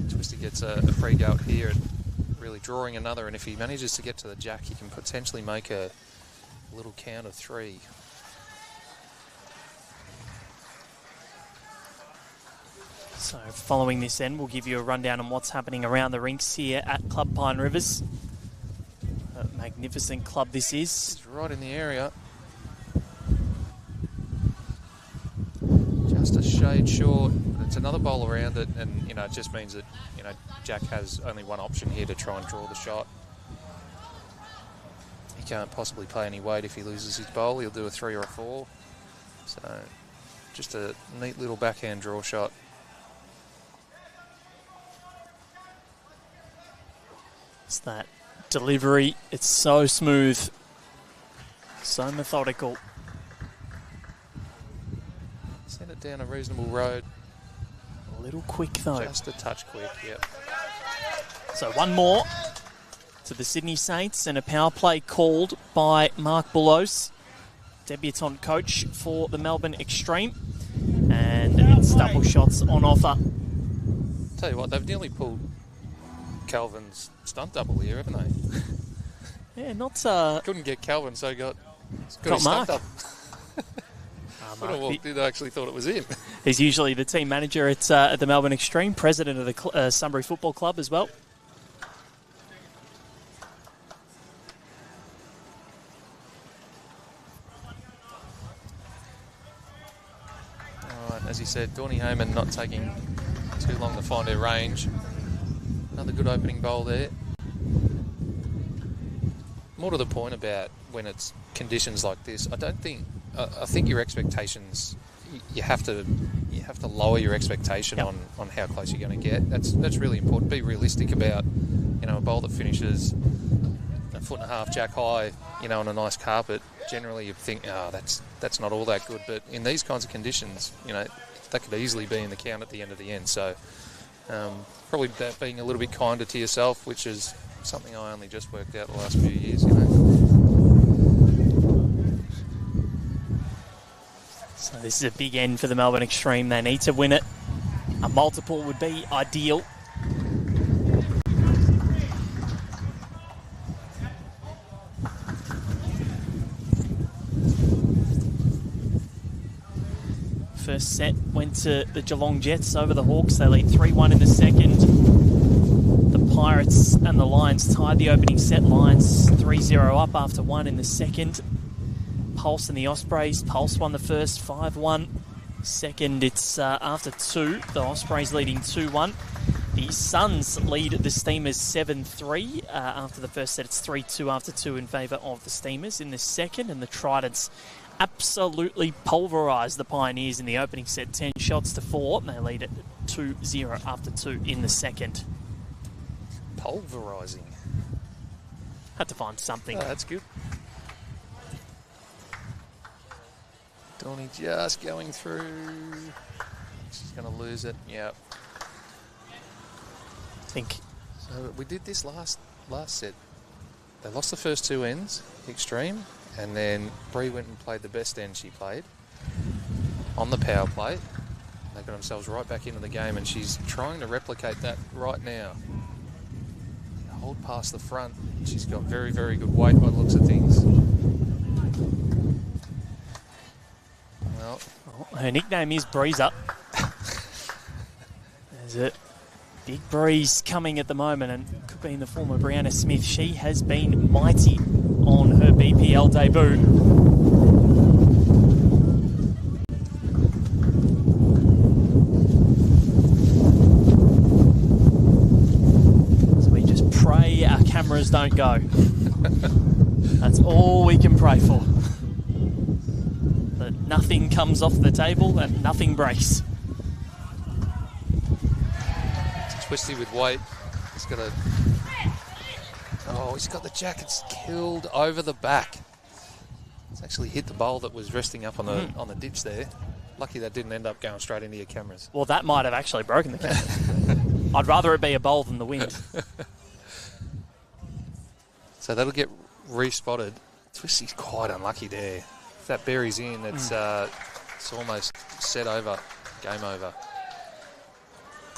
Twisty gets a free go up here and really drawing another, and if he manages to get to the jack, he can potentially make a little count of 3. So following this end, we'll give you a rundown on what's happening around the rinks here at Club Pine Rivers. magnificent club this is. It's right in the area. Just a shade short. It's another bowl around it, and it just means that Jack has only one option here to try and draw the shot. He can't possibly play any weight if he loses his bowl. He'll do a 3 or a 4. So just a neat little backhand draw shot. It's that delivery. It's so smooth, so methodical. Send it down a reasonable road. A little quick though. Just a touch quick, yep. So one more to the Sydney Saints, and a power play called by Mark Bullows, debutant coach for the Melbourne Extreme. And it's double shots on offer. Tell you what, they've nearly pulled Calvin's stunt double here, haven't they? Yeah, not... Couldn't get Calvin, so got Got his Mark. stunt double. When I walked in, I actually thought it was him. He's usually the team manager at the Melbourne Extreme, president of the Sunbury Football Club as well. All right, as you said, Dawny Heyman not taking too long to find her range. Another good opening bowl there. More to the point about when it's conditions like this, I think your expectations, you have to lower your expectation on how close you're going to get. That's really important. Be realistic about a bowl that finishes a 1.5 jack high, on a nice carpet. Generally, you think, that's not all that good. But in these kinds of conditions, that could easily be in the count at the end of the end. So probably being a little bit kinder to yourself, which is something I only just worked out the last few years. So this is a big end for the Melbourne Extreme. They need to win it. A multiple would be ideal. First set went to the Geelong Jets over the Hawks. They lead 3-1 in the second. The Pirates and the Lions tied the opening set. Lions 3-0 up after 1 in the second. Pulse and the Ospreys. Pulse won the first 5-1. Second, it's after 2. The Ospreys leading 2-1. The Suns lead the Steamers 7-3. After the first set, it's 3-2 after 2 in favour of the Steamers in the second. And the Tridents absolutely pulverised the Pioneers in the opening set, 10 shots to 4. They lead it 2-0 after 2 in the second. Pulverising. Had to find something. Oh, that's good. Dawny just going through. She's going to lose it. Yep. I think. So we did this last set. They lost the first 2 ends, extreme, and then Bree went and played the best end she played on the power play. They got themselves right back into the game, and she's trying to replicate that right now. Hold past the front. She's got very, very good weight by the looks of things. Well, her nickname is Breezer. There's a big breeze coming at the moment, and could be in the form of Brianna Smith. She has been mighty on her BPL debut. So we just pray our cameras don't go. That's all we can pray for. That nothing comes off the table and nothing breaks. Twisty with weight. He's got he's got the jackets killed over the back. It's actually hit the bowl that was resting up on the ditch there. Lucky that didn't end up going straight into your cameras. Well, that might have actually broken the camera. I'd rather it be a bowl than the wind. So that'll get re-spotted. Twisty's quite unlucky there. If that buries in, it's almost set over. Game over.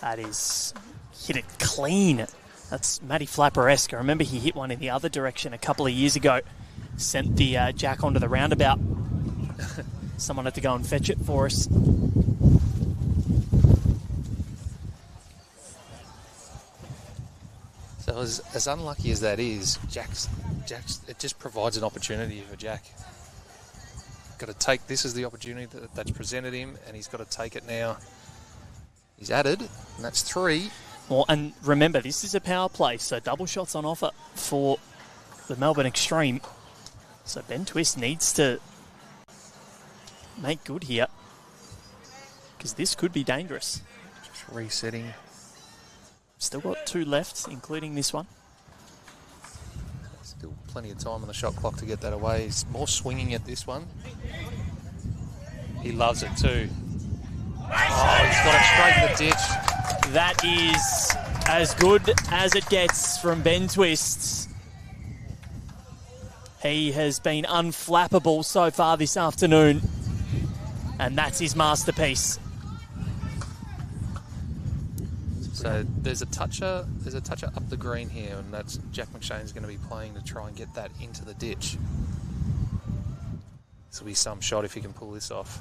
That is... hit it clean. That's Matty Flapper-esque. I remember he hit one in the other direction a couple of years ago. Sent the jack onto the roundabout. Someone had to go and fetch it for us. So as unlucky as that is, Jack's it just provides an opportunity for Jack. Got to take this as the opportunity that's presented him, and he's got to take it now. He's added, and that's 3. Well, and remember, this is a power play, so double shots on offer for the Melbourne Extreme. So Ben Twist needs to make good here, because this could be dangerous. Just resetting. Still got 2 left, including this one. Still plenty of time on the shot clock to get that away. He's more swinging at this one. He loves it too. Oh, he's got it straight in the ditch. That is as good as it gets from Ben Twist. He has been unflappable so far this afternoon, and that's his masterpiece. So there's a toucher up the green here, and that's Jack McShane's going to be playing to try and get that into the ditch. This will be some shot if he can pull this off.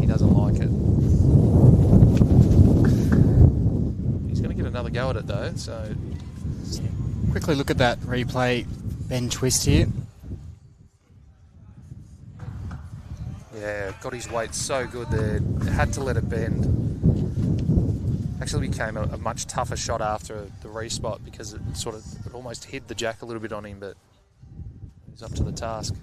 He doesn't like it. He's going to get another go at it though. So Quickly look at that replay. Ben Twist here. yeah, got his weight so good there. Had to let it bend. Actually became a much tougher shot after the respot because it almost hid the Jack a little bit on him, but he's up to the task.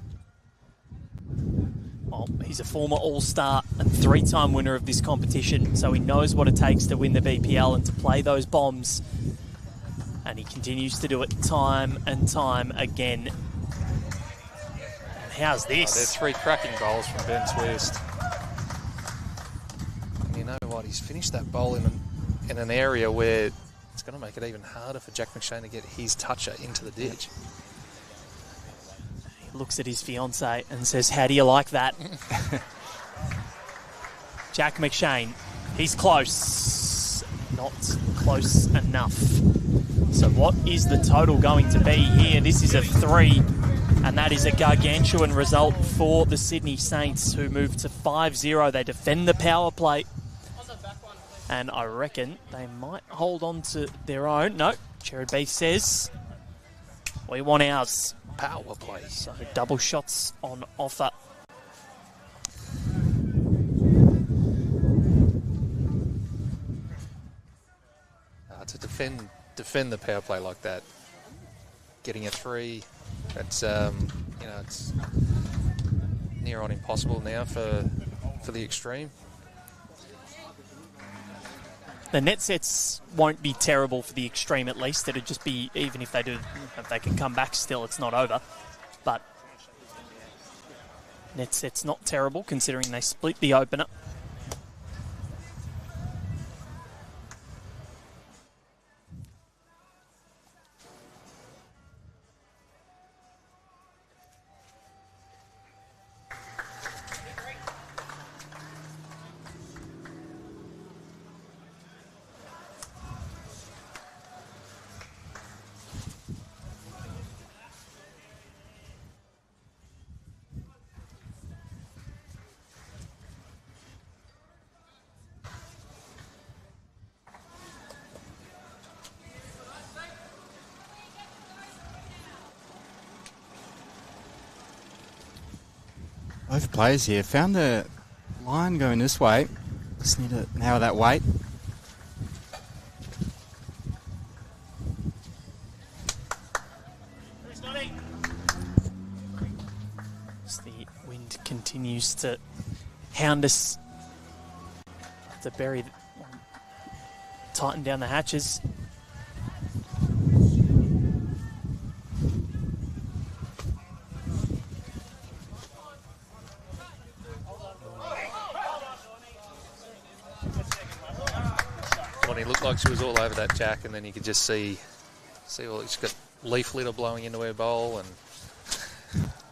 Well, he's a former All-Star and 3-time winner of this competition, so he knows what it takes to win the BPL and to play those bombs. And he continues to do it time and time again. And how's this? There's 3 cracking bowls from Ben Twist. And you know what? He's finished that bowl in an area where it's going to make it even harder for Jack McShane to get his toucher into the ditch. He looks at his fiancée and says, "How do you like that?" Jack McShane, he's close. Not close enough. So what is the total going to be here? This is a 3, and that is a gargantuan result for the Sydney Saints, who move to 5-0. They defend the power play. And I reckon they might hold on to their own. No, Jared Beef says, we want ours. Power play. So double shots on offer. To defend the power play like that, getting a 3, that's it's near on impossible now for the Extreme. The net sets won't be terrible for the Extreme, at least. It'll just be, even if they do, if they can come back still, it's not over. But net set's not terrible, considering they split the opener. Both players here found the line going this way. Just need to narrow that weight. As the wind continues to hound us to tighten down the hatches. It looked like she was all over that Jack, and then you could just see all she's got leaf litter blowing into her bowl and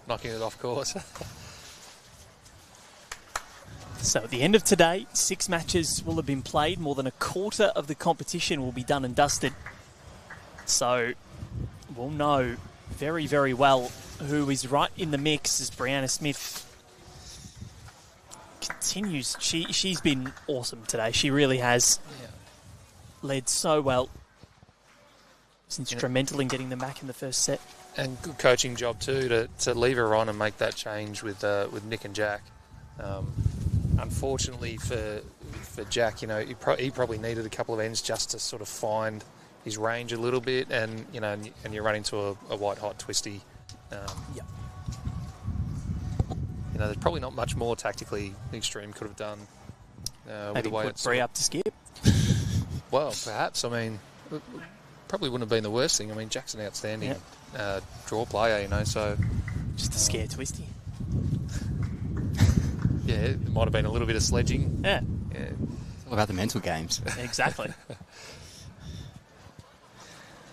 knocking it off course. So at the end of today, 6 matches will have been played. More than a quarter of the competition will be done and dusted. So we'll know very, very well who is right in the mix as Brianna Smith continues. She's been awesome today. She really has. Yeah. Led so well. Was instrumental in getting them back in the first set. And good coaching job too to leave her on and make that change with Nick and Jack. Unfortunately for Jack, you know, he probably needed a couple of ends just to sort of find his range a little bit, and you know, and you run into a white hot twisty. Yep. You know, there's probably not much more tactically Extreme could have done. With the way put Bree up to skip. Well, perhaps. I mean, probably wouldn't have been the worst thing. I mean, Jack's an outstanding draw player, you know, so... Just a scare twisty. Yeah, it might have been a little bit of sledging. Yeah. It's all about the mental games. Exactly.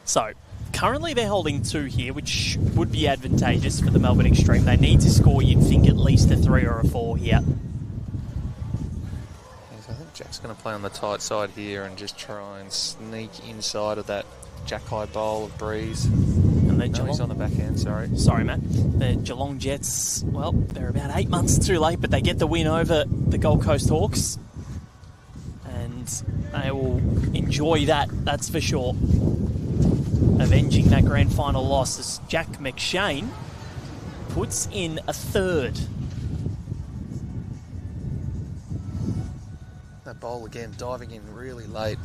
So, currently they're holding 2 here, which would be advantageous for the Melbourne Extreme. They need to score, you'd think, at least a 3 or a 4 here. Yes, I think Jack's going to play on the tight side here and just try and sneak inside of that Jack High bowl of Breeze. And then He's on the backhand, sorry. Sorry, Matt. The Geelong Jets, well, they're about 8 months too late, but they get the win over the Gold Coast Hawks. And they will enjoy that, that's for sure. Avenging that grand final loss as Jack McShane puts in a 3rd. That bowl again, diving in really late.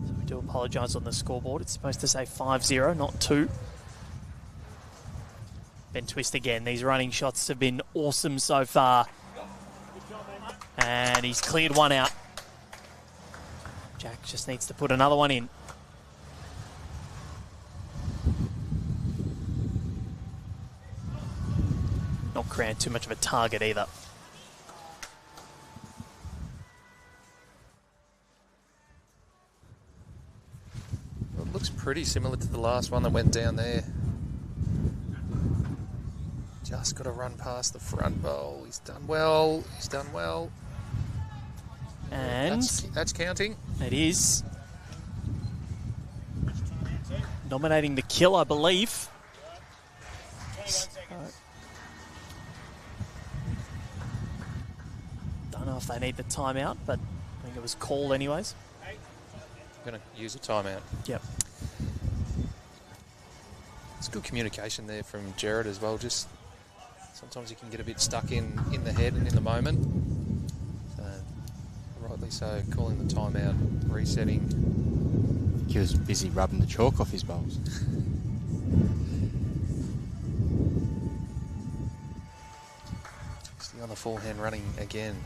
So we do apologise on the scoreboard. It's supposed to say 5-0, not 2. Ben Twist again. These running shots have been awesome so far. And he's cleared one out. Jack just needs to put another one in. Not create too much of a target either. Well, it looks pretty similar to the last one that went down there. Just got to run past the front bowl. He's done well. He's done well. And that's counting. It is. Nominating the kill, I believe. Don't know if they need the timeout, but I think it was called anyways. I'm going to use a timeout. Yep. It's good communication there from Jared as well. Just sometimes you can get a bit stuck in the head and in the moment. Rightly so, calling the timeout, resetting. He was busy rubbing the chalk off his bowls. Still on the forehand running again.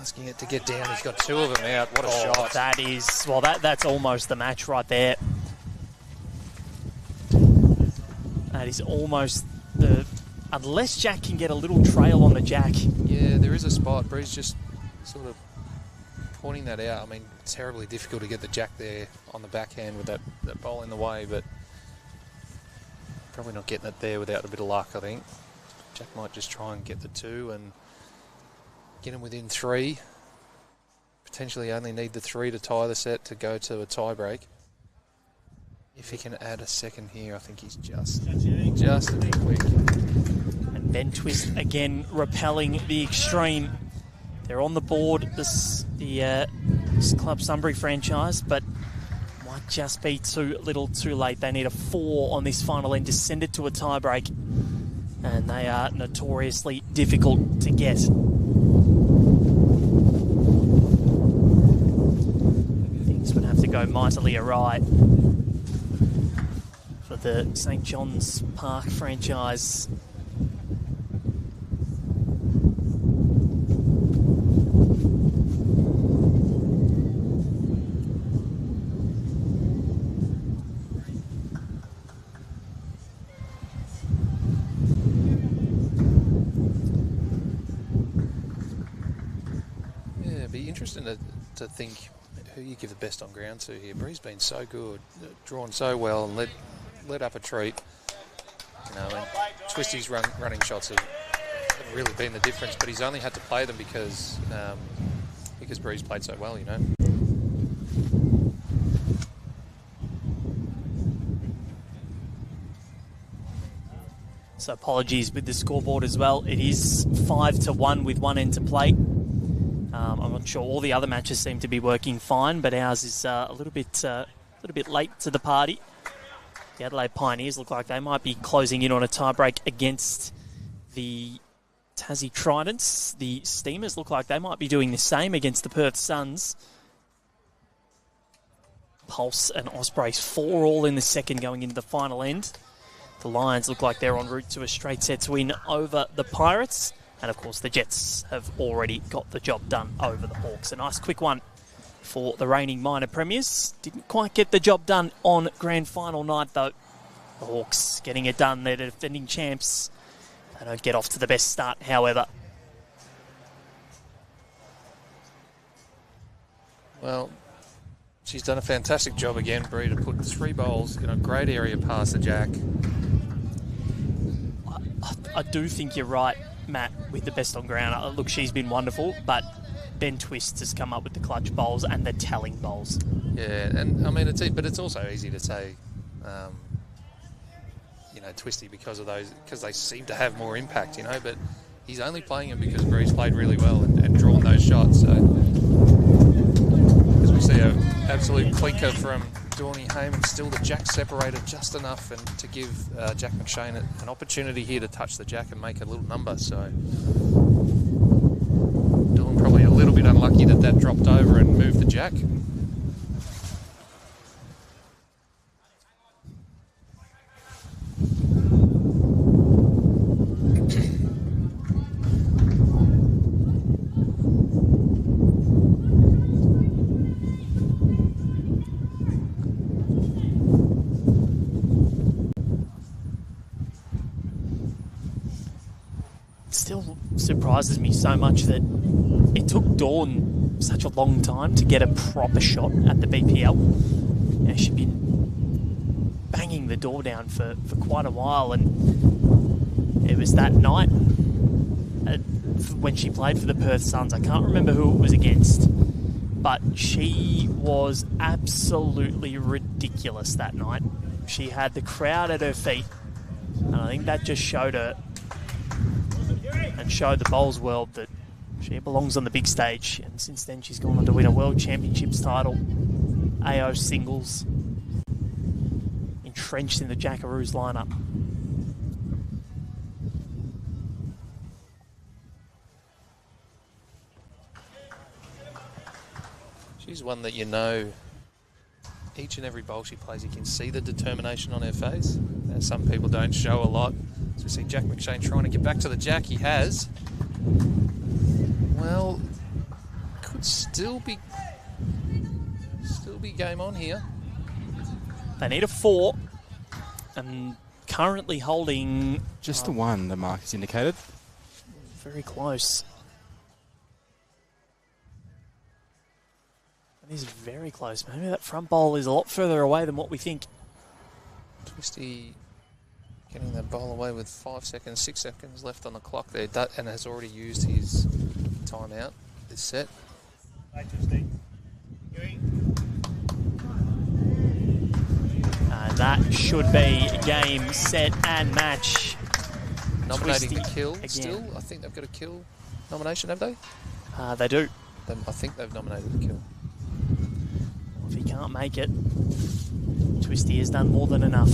Asking it to get down. He's got 2 of them out. What a shot. That is, well, that's almost the match right there. That is almost the... Unless Jack can get a little trail on the Jack. Yeah, there is a spot. Bree's just sort of pointing that out. I mean, it's terribly difficult to get the Jack there on the backhand with that bowl in the way, but probably not getting it there without a bit of luck, I think. Jack might just try and get the 2 and get him within 3. Potentially only need the 3 to tie the set to go to a tie break. If he can add a second here, I think he's just a bit quick. And Ben Twist again repelling the Extreme. They're on the board, this Club Sunbury franchise, but might just be too little too late. They need a 4 on this final end to send it to a tie break, and they are notoriously difficult to get. Things would have to go mightily awry for the St. John's Park franchise. Interesting to think who you give the best on ground to here. Bree's been so good, drawn so well, and led up a treat. You know, and Twisty's running shots have really been the difference, but he's only had to play them because Bree's played so well. You know. So apologies with the scoreboard as well. It is 5-1 with 1 end to play. I'm not sure all the other matches seem to be working fine, but ours is a little bit late to the party. The Adelaide Pioneers look like they might be closing in on a tiebreak against the Tassie Tridents. The Steamers look like they might be doing the same against the Perth Suns. Pulse and Ospreys 4-all in the second going into the final end. The Lions look like they're en route to a straight sets win over the Pirates. And of course the Jets have already got the job done over the Hawks. A nice quick one for the reigning minor premiers. Didn't quite get the job done on grand final night though. The Hawks getting it done. They're the defending champs. They don't get off to the best start, however. Well, she's done a fantastic job again, Bree, to put 3 bowls in a great area past the jack. I do think you're right, Matt, with the best on ground. Look, she's been wonderful, but Ben Twist has come up with the clutch bowls and the telling bowls. Yeah, and I mean, it's also easy to say, Twisty because they seem to have more impact, but he's only playing him because Bree's played really well and drawn those shots. So as we see an absolute clinker from Dawnie Heyman, still the jack separated just enough and to give Jack McShane an opportunity here to touch the jack and make a little number. So Dawn probably a little bit unlucky that dropped over and moved the jack. Still surprises me so much that it took Dawn such a long time to get a proper shot at the BPL. She'd been banging the door down for quite a while, and it was that night when she played for the Perth Suns. I can't remember who it was against, but she was absolutely ridiculous that night. She had the crowd at her feet, and I think that just showed her and showed the bowls world that she belongs on the big stage. And since then she's gone on to win a World Championships title, AO singles, entrenched in the Jackaroos lineup. She's one that each and every bowl she plays, you can see the determination on her face. Some people don't show a lot. So we see Jack McShane trying to get back to the jack. He has. Well, could still be game on here. They need a 4, and currently holding just the 1, the mark is indicated. Very close. It is very close. Maybe that front bowl is a lot further away than what we think. Twisty getting that bowl away with 5 seconds, 6 seconds left on the clock there, and has already used his timeout this set. And that should be game, set, and match. Nominating Twisty the kill again. still. I think they've got a kill nomination, have they? They do. I think they've nominated the kill. If he can't make it, Twisty has done more than enough.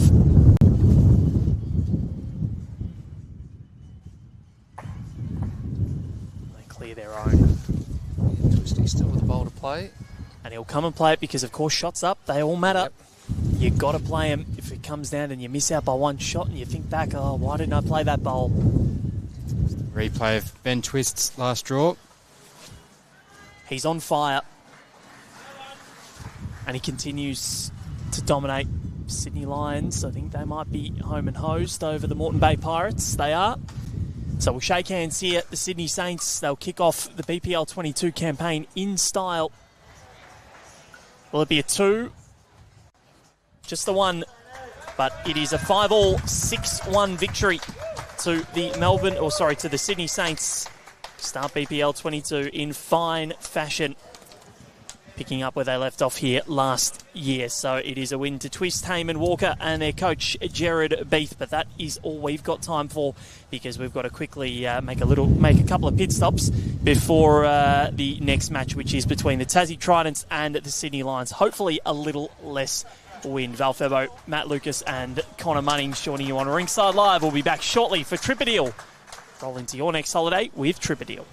They clear their own. Twisty's still with the bowl to play. And he'll come and play it because, of course, shots up, they all matter. Yep. You've got to play him. If it comes down and you miss out by 1 shot and you think back, oh, why didn't I play that bowl? Replay of Ben Twist's last draw. He's on fire. And he continues to dominate Sydney Lions. I think they might be home and hosed over the Moreton Bay Pirates. They are. So we'll shake hands here at the Sydney Saints. They'll kick off the BPL22 campaign in style. Will it be a 2? Just the 1. But it is a 5-all, 6-1 victory to the Sydney Saints. Start BPL22 in fine fashion. picking up where they left off here last year. So it is a win to Twist, Heyman, Walker and their coach Jared Beath. But that is all we've got time for, because we've got to quickly make a couple of pit stops before the next match, which is between the Tassie Tridents and the Sydney Lions. Hopefully a little less wind. Val Febo, Matt Lucas and Connor Munnings joining you on Rinkside Live. We'll be back shortly for Tripadil. Roll into your next holiday with Tripadil.